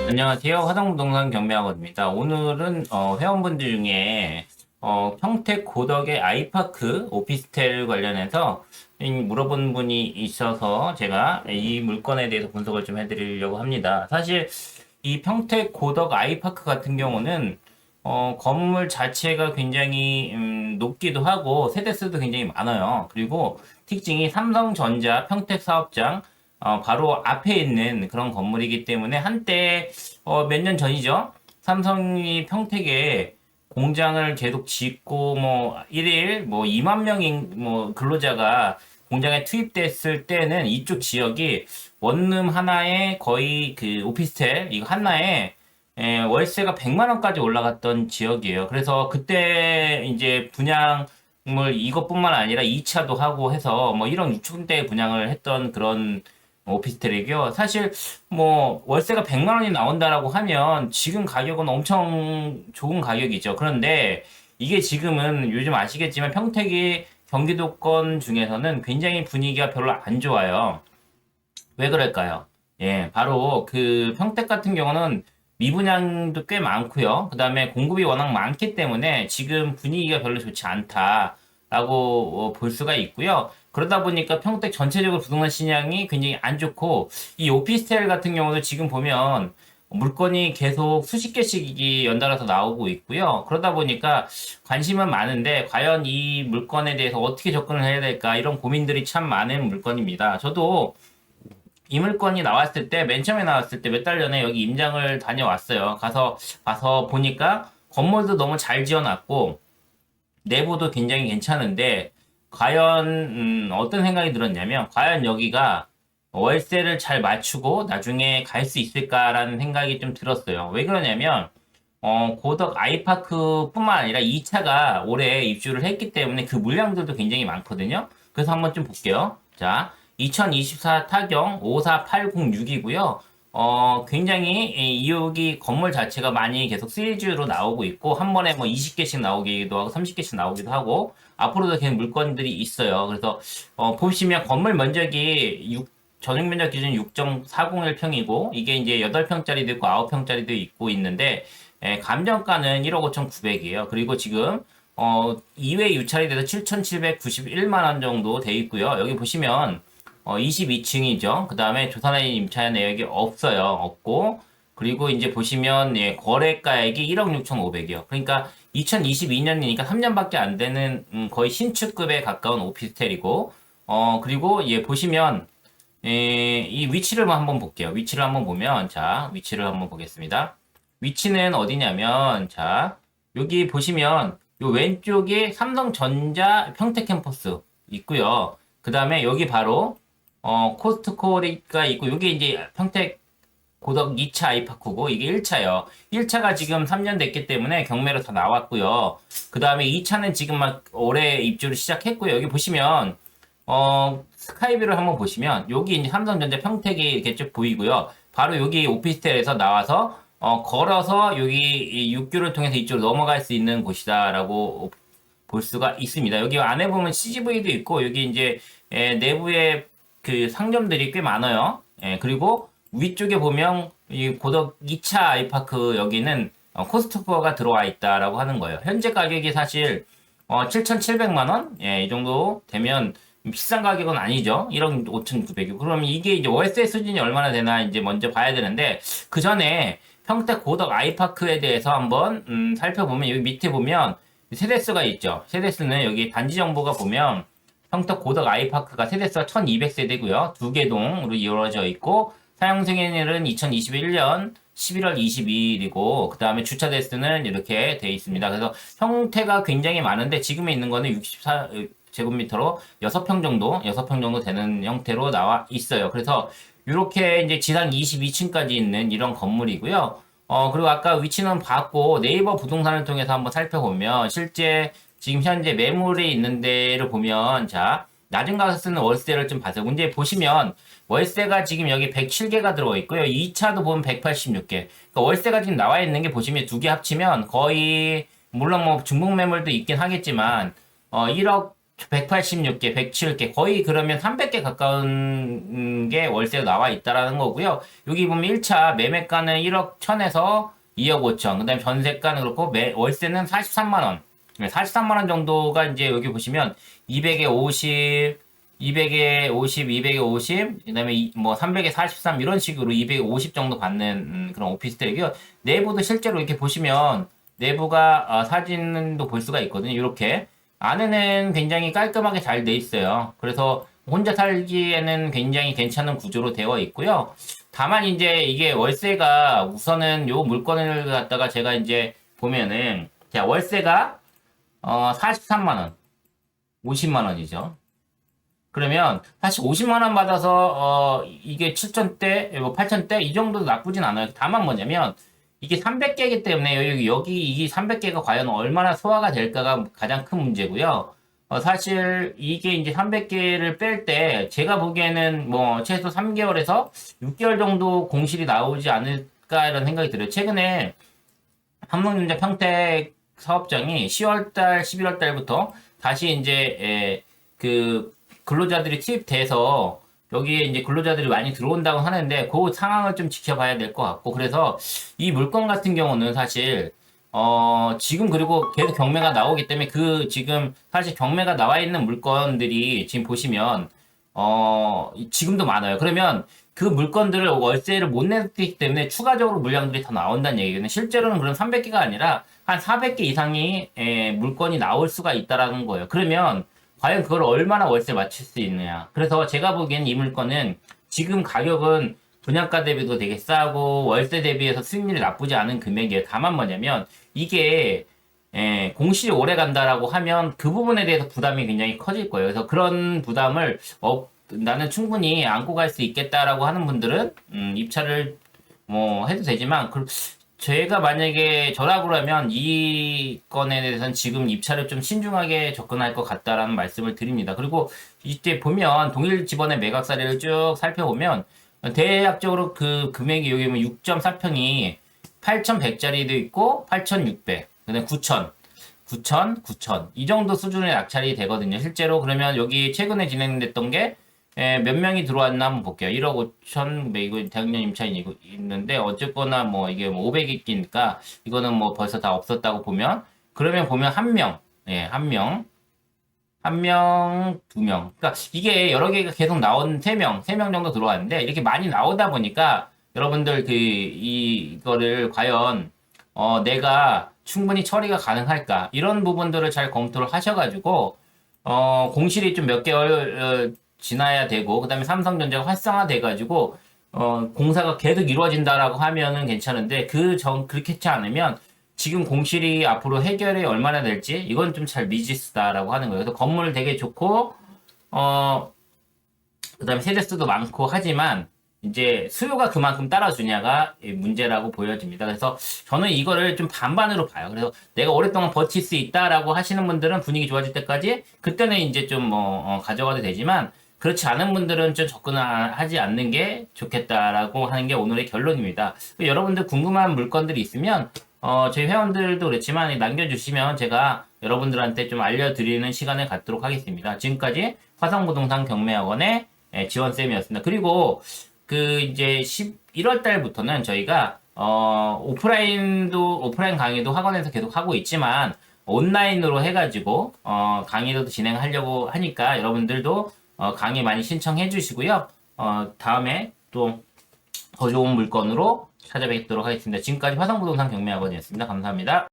안녕하세요. 화성부동산 경매학원입니다. 오늘은 회원분들 중에 평택 고덕의 아이파크 오피스텔 관련해서 물어본 분이 있어서 제가 이 물건에 대해서 분석을 좀 해드리려고 합니다. 사실 이 평택 고덕 아이파크 같은 경우는 건물 자체가 굉장히 높기도 하고 세대수도 굉장히 많아요. 그리고 특징이 삼성전자 평택 사업장 바로 앞에 있는 그런 건물이기 때문에 한때 몇 년 전이죠. 삼성이 평택에 공장을 계속 짓고 뭐 일일 뭐 2만 명인 뭐 근로자가 공장에 투입됐을 때는 이쪽 지역이 원룸 하나에 거의 그 오피스텔 이거 하나에 월세가 100만 원까지 올라갔던 지역이에요. 그래서 그때 이제 분양을 이것뿐만 아니라 2차도 하고 해서 뭐 1억 6천대 분양을 했던 그런 오피스텔이고요. 사실 뭐 월세가 100만 원이 나온다라고 하면 지금 가격은 엄청 좋은 가격이죠. 그런데 이게 지금은 요즘 아시겠지만 평택이 경기도권 중에서는 굉장히 분위기가 별로 안 좋아요. 왜 그럴까요? 예, 바로 그 평택 같은 경우는 미분양도 꽤 많고요. 그 다음에 공급이 워낙 많기 때문에 지금 분위기가 별로 좋지 않다라고 볼 수가 있고요. 그러다 보니까 평택 전체적으로 부동산 시장이 굉장히 안 좋고 이 오피스텔 같은 경우도 지금 보면 물건이 계속 수십 개씩이 연달아서 나오고 있고요. 그러다 보니까 관심은 많은데 과연 이 물건에 대해서 어떻게 접근을 해야 될까 이런 고민들이 참 많은 물건입니다. 저도 이 물건이 나왔을 때, 맨 처음에 나왔을 때 몇 달 전에 여기 임장을 다녀왔어요. 가서 봐서 보니까 건물도 너무 잘 지어놨고, 내부도 굉장히 괜찮은데, 과연, 어떤 생각이 들었냐면, 과연 여기가 월세를 잘 맞추고 나중에 갈 수 있을까라는 생각이 좀 들었어요. 왜 그러냐면, 고덕 아이파크 뿐만 아니라 2차가 올해 입주를 했기 때문에 그 물량들도 굉장히 많거든요. 그래서 한번 좀 볼게요. 자, 2024 타경 54806이고요. 굉장히 여기 건물 자체가 많이 계속 시리즈로 나오고 있고, 한 번에 뭐 20개씩 나오기도 하고, 30개씩 나오기도 하고, 앞으로도 계속 물건들이 있어요. 그래서, 보시면 건물 면적이 전용 면적 기준 6.401평이고, 이게 이제 8평짜리도 있고, 9평짜리도 있고 있는데, 감정가는 1억 5,900이에요. 그리고 지금, 2회 유찰이 돼서 7,791만 원 정도 돼 있고요. 여기 보시면, 22층이죠. 그 다음에 조선의 임차인 내역이 없어요. 없고, 그리고 이제 보시면, 예, 거래가액이 1억 6,500이요. 그러니까 2022년이니까 3년밖에 안 되는, 거의 신축급에 가까운 오피스텔이고, 그리고, 예, 보시면, 이 위치를 한번 볼게요. 위치를 한번 보면, 자, 위치를 한번 보겠습니다. 위치는 어디냐면, 자, 여기 보시면, 요 왼쪽에 삼성전자 평택 캠퍼스 있고요. 그 다음에 여기 바로, 코스트코가 있고, 여기 이제 평택 고덕 2차 아이파크고, 이게 1차요. 1차가 지금 3년 됐기 때문에 경매로 다 나왔고요. 그 다음에 2차는 지금 막 올해 입주를 시작했고요. 여기 보시면, 스카이뷰를 한번 보시면, 여기 이제 삼성전자 평택이 이렇게 쭉 보이고요. 바로 여기 오피스텔에서 나와서, 걸어서 여기 6교를 통해서 이쪽으로 넘어갈 수 있는 곳이다라고 볼 수가 있습니다. 여기 안에 보면 CGV도 있고, 여기 이제, 내부에 그 상점들이 꽤 많아요. 그리고 위쪽에 보면 이 고덕 2차 아이파크 여기는 코스트코가 들어와 있다라고 하는 거예요. 현재 가격이 사실 7,700만 원? 예, 이 정도 되면 비싼 가격은 아니죠. 1억 5,900이. 그러면 이게 이제 월세 수준이 얼마나 되나 이제 먼저 봐야 되는데 그 전에 평택 고덕 아이파크에 대해서 한번 살펴보면 여기 밑에 보면 세대수가 있죠. 세대수는 여기 단지 정보가 보면 평택 고덕 아이파크가 세대수가 1200세대고요. 두 개 동으로 이루어져 있고 사용 승인일은 2021년 11월 22일이고 그 다음에 주차 대수는 이렇게 돼 있습니다. 그래서 형태가 굉장히 많은데 지금에 있는 거는 64제곱미터로 6평 정도, 6평 정도 되는 형태로 나와 있어요. 그래서 이렇게 이제 지상 22층까지 있는 이런 건물이고요. 그리고 아까 위치는 봤고 네이버 부동산을 통해서 한번 살펴보면 실제 지금 현재 매물이 있는 데를 보면 자 낮은 가격 쓰는 월세를 좀 봐서 문제 보시면 월세가 지금 여기 107개가 들어가 있고요. 2차도 보면 186개. 그러니까 월세가 지금 나와 있는 게 보시면 두 개 합치면 거의 물론 뭐 중복 매물도 있긴 하겠지만 1억 186개, 107개, 거의 그러면 300개 가까운 게 월세가 나와 있다라는 거고요. 여기 보면 1차 매매가는 1억 1000에서 2억 5천, 그 다음에 전세가는 그렇고, 월세는 43만원. 43만원 정도가 이제 여기 보시면 200에 50, 200에 50, 200에 50, 그 다음에 뭐 300에 43 이런 식으로 250 정도 받는 그런 오피스텔이고요. 내부도 실제로 이렇게 보시면 내부가 사진도 볼 수가 있거든요. 이렇게. 안에는 굉장히 깔끔하게 잘 돼 있어요. 그래서 혼자 살기에는 굉장히 괜찮은 구조로 되어 있고요. 다만 이제 이게 월세가 우선은 요 물건을 갖다가 제가 이제 보면은 자, 월세가 43만 원, 50만 원이죠. 그러면 사실 50만 원 받아서 이게 7천대, 뭐 8천대 이 정도도 나쁘진 않아요. 다만 뭐냐면 이게 300개이기 때문에 여기 이 300개가 과연 얼마나 소화가 될까가 가장 큰 문제고요. 사실 이게 이제 300개를 뺄 때 제가 보기에는 뭐 최소 3개월에서 6개월 정도 공실이 나오지 않을까 이런 생각이 들어요. 최근에 삼성전자 평택 사업장이 10월달, 11월달부터 다시 이제 그 근로자들이 투입돼서 여기에 이제 근로자들이 많이 들어온다고 하는데 그 상황을 좀 지켜봐야 될 것 같고 그래서 이 물건 같은 경우는 사실 지금 그리고 계속 경매가 나오기 때문에 그 지금 사실 경매가 나와 있는 물건들이 지금 보시면 지금도 많아요. 그러면 그 물건들을 월세를 못 냈기 때문에 추가적으로 물량들이 더 나온다는 얘기거든요. 실제로는 그런 300개가 아니라 한 400개 이상이 물건이 나올 수가 있다라는 거예요. 그러면 과연 그걸 얼마나 월세 맞출 수 있느냐. 그래서 제가 보기엔 이 물건은 지금 가격은 분양가 대비도 되게 싸고 월세 대비해서 수익률이 나쁘지 않은 금액이에요. 다만 뭐냐면 이게 공실이 오래 간다라고 하면 그 부분에 대해서 부담이 굉장히 커질 거예요. 그래서 그런 부담을 나는 충분히 안고 갈 수 있겠다라고 하는 분들은 입찰을 뭐 해도 되지만 제가 만약에 저라고 하면 이 건에 대해서는 지금 입찰을 좀 신중하게 접근할 것 같다라는 말씀을 드립니다. 그리고 이때 보면 동일 집원의 매각 사례를 쭉 살펴보면 대략적으로 그 금액이 여기 보면 6.4평이 8,100짜리도 있고 8,600, 그다음에 9,000, 9,000, 9,000 이 정도 수준의 낙찰이 되거든요. 실제로 그러면 여기 최근에 진행됐던 게 몇 명이 들어왔나 한번 볼게요. 1억 5천, 이거 대학년 임차인이 있는데, 어쨌거나 뭐 이게 뭐 500이 끼니까, 이거는 뭐 벌써 다 없었다고 보면, 그러면 보면 한 명, 한 명, 한 명, 두 명. 그러니까 이게 여러 개가 계속 나온 세 명 정도 들어왔는데, 이렇게 많이 나오다 보니까, 여러분들 이거를 과연, 내가 충분히 처리가 가능할까? 이런 부분들을 잘 검토를 하셔가지고, 공실이 좀 몇 개월, 지나야 되고 그다음에 삼성전자가 활성화돼 가지고 공사가 계속 이루어진다라고 하면은 괜찮은데 그렇게 하지 않으면 지금 공실이 앞으로 해결이 얼마나 될지 이건 좀 잘 미지수다라고 하는 거예요. 그래서 건물 되게 좋고 그다음에 세대수도 많고 하지만 이제 수요가 그만큼 따라주냐가 문제라고 보여집니다. 그래서 저는 이거를 좀 반반으로 봐요. 그래서 내가 오랫동안 버틸 수 있다라고 하시는 분들은 분위기 좋아질 때까지 그때는 이제 좀 가져가도 되지만 그렇지 않은 분들은 좀 접근을 하지 않는 게 좋겠다라고 하는 게 오늘의 결론입니다. 여러분들 궁금한 물건들이 있으면 저희 회원들도 그렇지만 남겨주시면 제가 여러분들한테 좀 알려드리는 시간을 갖도록 하겠습니다. 지금까지 화성부동산 경매학원의 지원쌤이었습니다. 그리고 이제 11월 달부터는 저희가 오프라인 강의도 학원에서 계속 하고 있지만 온라인으로 해가지고 강의도 진행하려고 하니까 여러분들도 강의 많이 신청해 주시고요. 다음에 또 더 좋은 물건으로 찾아뵙도록 하겠습니다. 지금까지 화성부동산 경매학원이었습니다. 감사합니다.